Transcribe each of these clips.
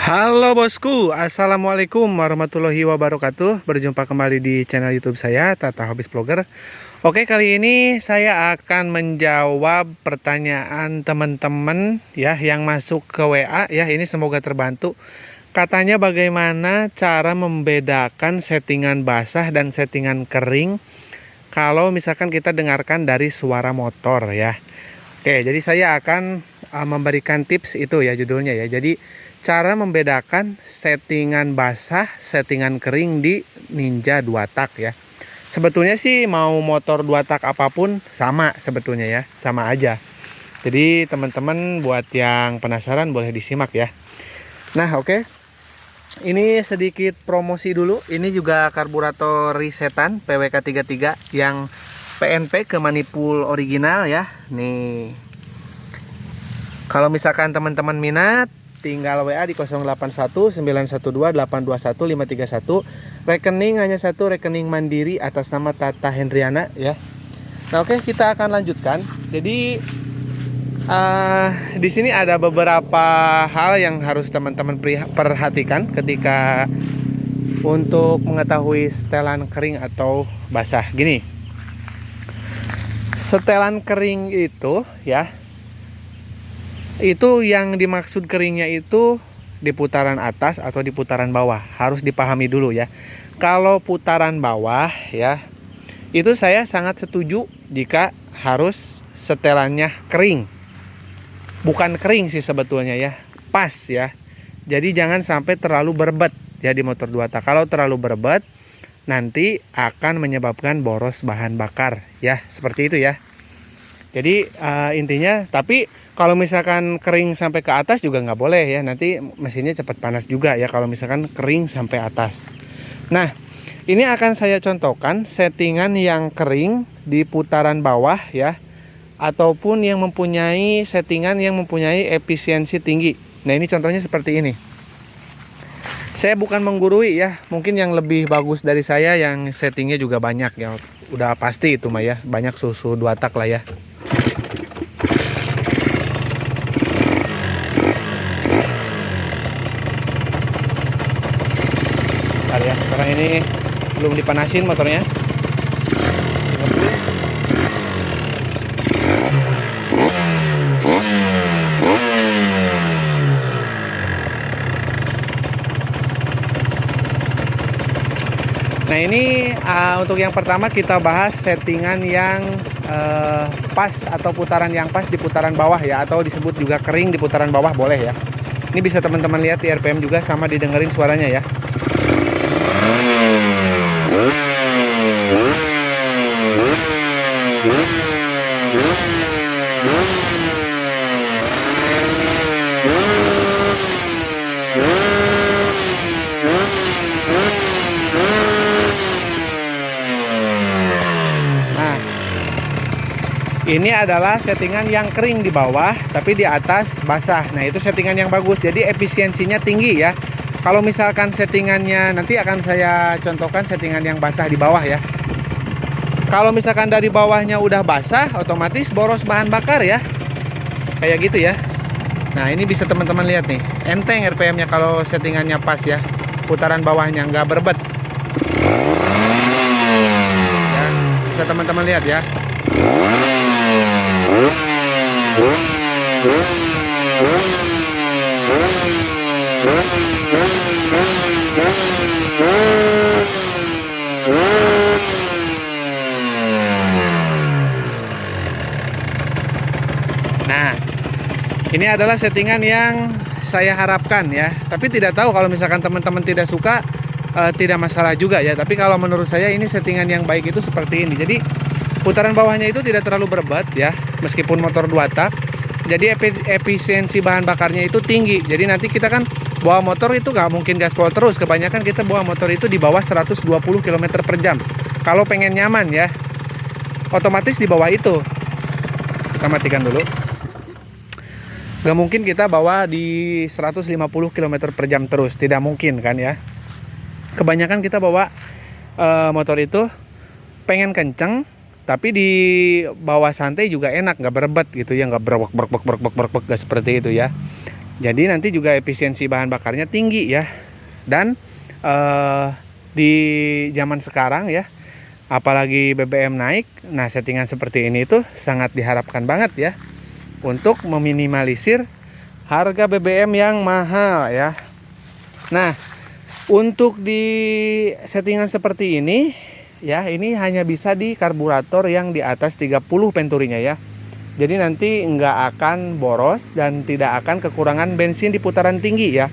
Halo bosku, assalamualaikum warahmatullahi wabarakatuh. Berjumpa kembali di channel YouTube saya, Tata Hobis Vlogger. Oke, kali ini saya akan menjawab pertanyaan teman-teman ya yang masuk ke WA ya. Ini semoga terbantu. Katanya bagaimana cara membedakan settingan basah dan settingan kering kalau misalkan kita dengarkan dari suara motor ya. Oke, jadi saya akan memberikan tips itu ya judulnya ya. Jadi cara membedakan settingan basah, settingan kering di Ninja 2 tak ya. Sebetulnya sih mau motor 2 tak apapun sama sebetulnya ya, sama aja. Jadi teman-teman buat yang penasaran boleh disimak ya. Nah, oke. Ini sedikit promosi dulu. Ini juga karburator resetan PWK 33 yang PNP ke manifold original ya. Nih. Kalau misalkan teman-teman minat, tinggal WA di 081912821531. Rekening hanya satu, rekening mandiri atas nama Tata Hendriana ya. Nah, oke, kita akan lanjutkan. Jadi di sini ada beberapa hal yang harus teman-teman perhatikan ketika untuk mengetahui setelan kering atau basah. Gini, setelan kering itu ya, itu yang dimaksud keringnya itu di putaran atas atau di putaran bawah. Harus dipahami dulu ya. Kalau putaran bawah ya, itu saya sangat setuju jika harus setelannya kering. Bukan kering sih sebetulnya ya, pas ya. Jadi jangan sampai terlalu berbet ya di motor 2 tak. Kalau terlalu berbet nanti akan menyebabkan boros bahan bakar ya, seperti itu ya. Jadi intinya, tapi kalau misalkan kering sampai ke atas juga nggak boleh ya, nanti mesinnya cepat panas juga ya kalau misalkan kering sampai atas. Nah, ini akan saya contohkan settingan yang kering di putaran bawah ya, ataupun yang mempunyai settingan yang mempunyai efisiensi tinggi. Nah, ini contohnya seperti ini. Saya bukan menggurui ya, mungkin yang lebih bagus dari saya yang settingnya juga banyak ya, udah pasti itu mah ya, banyak susu 2 tak lah ya. Ya, sekarang ini belum dipanasin motornya. Nah, ini untuk yang pertama kita bahas settingan yang pas atau putaran yang pas di putaran bawah ya, atau disebut juga kering di putaran bawah boleh ya. Ini bisa teman-teman lihat di RPM juga, sama didengerin suaranya ya. Nah, ini adalah settingan yang kering di bawah, tapi di atas basah. Nah, itu settingan yang bagus. Jadi efisiensinya tinggi ya. Kalau misalkan settingannya, nanti akan saya contohkan settingan yang basah di bawah ya. Kalau misalkan dari bawahnya udah basah, otomatis boros bahan bakar ya. Kayak gitu ya. Nah, ini bisa teman-teman lihat nih. Enteng RPM-nya kalau settingannya pas ya. Putaran bawahnya nggak berbet. Ya, bisa teman-teman lihat ya. Nah, ini adalah settingan yang saya harapkan ya. Tapi tidak tahu kalau misalkan teman-teman tidak suka, tidak masalah juga ya. Tapi kalau menurut saya ini settingan yang baik itu seperti ini. Jadi putaran bawahnya itu tidak terlalu berbet ya, meskipun motor 2 tak. Jadi efisiensi bahan bakarnya itu tinggi. Jadi nanti kita kan bawa motor itu nggak mungkin gaspol terus. Kebanyakan kita bawa motor itu di bawah 120 km per jam. Kalau pengen nyaman ya, otomatis di bawah itu. Kita matikan dulu. Nggak mungkin kita bawa di 150 km per jam terus, tidak mungkin kan ya. Kebanyakan kita bawa motor itu pengen kenceng, tapi di bawah santai juga enak, nggak berebet gitu ya, nggak berwak berwak berwak berwak berwak, nggak seperti itu ya. Jadi nanti juga efisiensi bahan bakarnya tinggi ya. Dan di zaman sekarang ya, apalagi BBM naik, nah settingan seperti ini tuh sangat diharapkan banget ya untuk meminimalisir harga BBM yang mahal ya. Nah, untuk di settingan seperti ini ya, ini hanya bisa di karburator yang di atas 30 penturinya ya. Jadi nanti nggak akan boros dan tidak akan kekurangan bensin di putaran tinggi ya.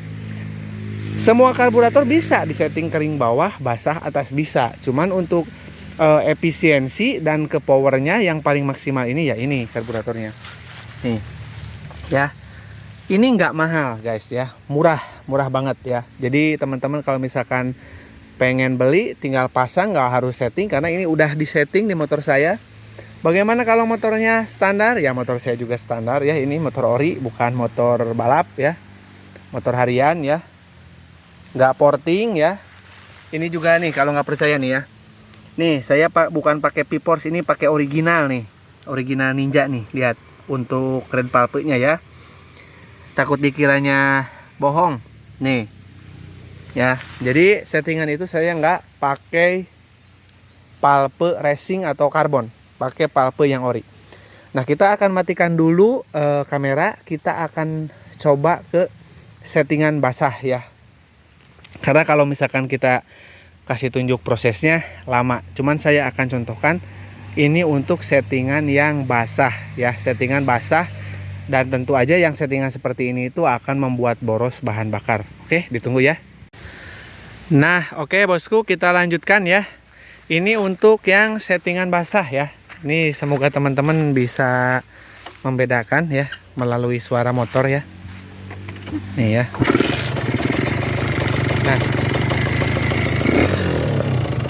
Semua karburator bisa disetting kering bawah, basah atas bisa. Cuman untuk efisiensi dan ke powernya yang paling maksimal ini ya ini karburatornya. Nih ya. Ini nggak mahal guys ya, murah banget ya. Jadi teman-teman kalau misalkan pengen beli tinggal pasang, nggak harus setting karena ini udah disetting di motor saya. Bagaimana kalau motornya standar? Ya motor saya juga standar ya, ini motor ori bukan motor balap ya, motor harian ya, nggak porting ya. Ini juga nih kalau nggak percaya nih ya, nih saya bukan pakai P-Force, ini pakai original nih, original Ninja nih, lihat untuk red pulpnya ya. Takut dikiranya bohong nih ya. Jadi settingan itu saya nggak pakai pulpe racing atau karbon, pakai pulpe yang ori. Nah kita akan matikan dulu kamera, kita akan coba ke settingan basah ya, karena kalau misalkan kita kasih tunjuk prosesnya lama. Cuman saya akan contohkan ini untuk settingan yang basah ya, settingan basah. Dan tentu aja yang settingan seperti ini itu akan membuat boros bahan bakar. Oke, ditunggu ya. Nah, oke bosku, kita lanjutkan ya. Ini untuk yang settingan basah ya. Ini semoga teman-teman bisa membedakan ya melalui suara motor ya. Nih ya. Nah.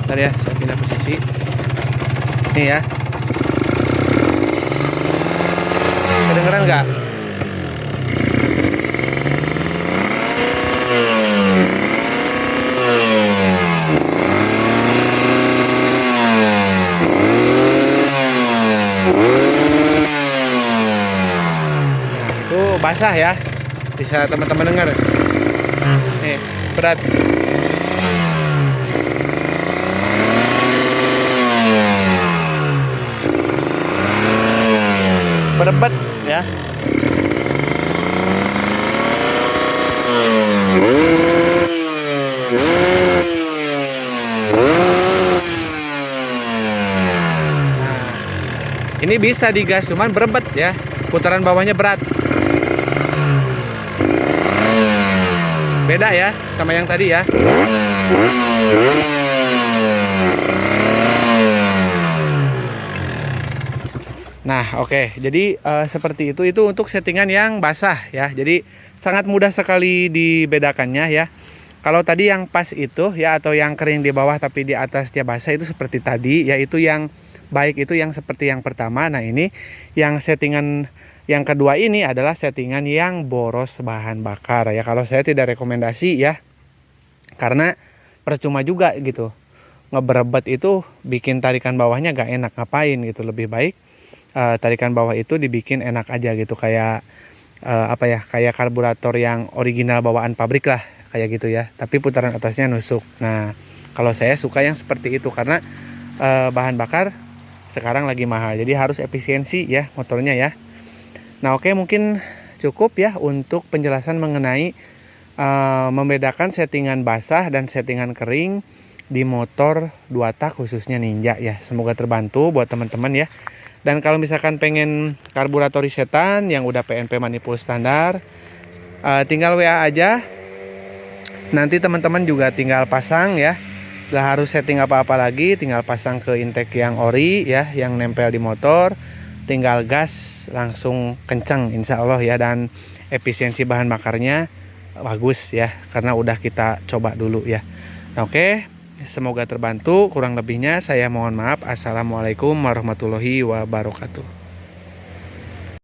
Bentar ya, saya pindah posisi. Nih ya. Kedengeran nggak? Nah, itu basah ya. Bisa teman-teman dengar. Nih, berat. Berebet ya. Ini bisa digas, cuman berebet ya, putaran bawahnya berat. Beda ya sama yang tadi ya. Nah oke, jadi seperti itu untuk settingan yang basah ya. Jadi sangat mudah sekali dibedakannya ya. Kalau tadi yang pas itu ya, atau yang kering di bawah tapi di atasnya basah, itu seperti tadi, yaitu yang baik itu yang seperti yang pertama. Nah ini yang settingan yang kedua ini adalah settingan yang boros bahan bakar ya. Kalau saya tidak rekomendasi ya, karena percuma juga gitu. Ngeberebet itu bikin tarikan bawahnya gak enak, ngapain gitu. Lebih baik tarikan bawah itu dibikin enak aja gitu, kayak apa ya, kayak karburator yang original bawaan pabrik lah, kayak gitu ya, tapi putaran atasnya nusuk. Nah kalau saya suka yang seperti itu karena bahan bakar sekarang lagi mahal, jadi harus efisiensi ya motornya ya. Nah oke, mungkin cukup ya untuk penjelasan mengenai membedakan settingan basah dan settingan kering di motor 2 tak khususnya Ninja ya. Semoga terbantu buat teman-teman ya. Dan kalau misalkan pengen karburator resetan yang udah PNP Manipul standar, tinggal WA aja. Nanti teman-teman juga tinggal pasang ya. Gak harus setting apa-apa lagi, tinggal pasang ke intake yang ori ya, yang nempel di motor. Tinggal gas langsung kencang insya Allah ya. Dan efisiensi bahan bakarnya bagus ya, karena udah kita coba dulu ya. Nah, oke. Semoga terbantu, kurang lebihnya saya mohon maaf. Assalamualaikum warahmatullahi wabarakatuh.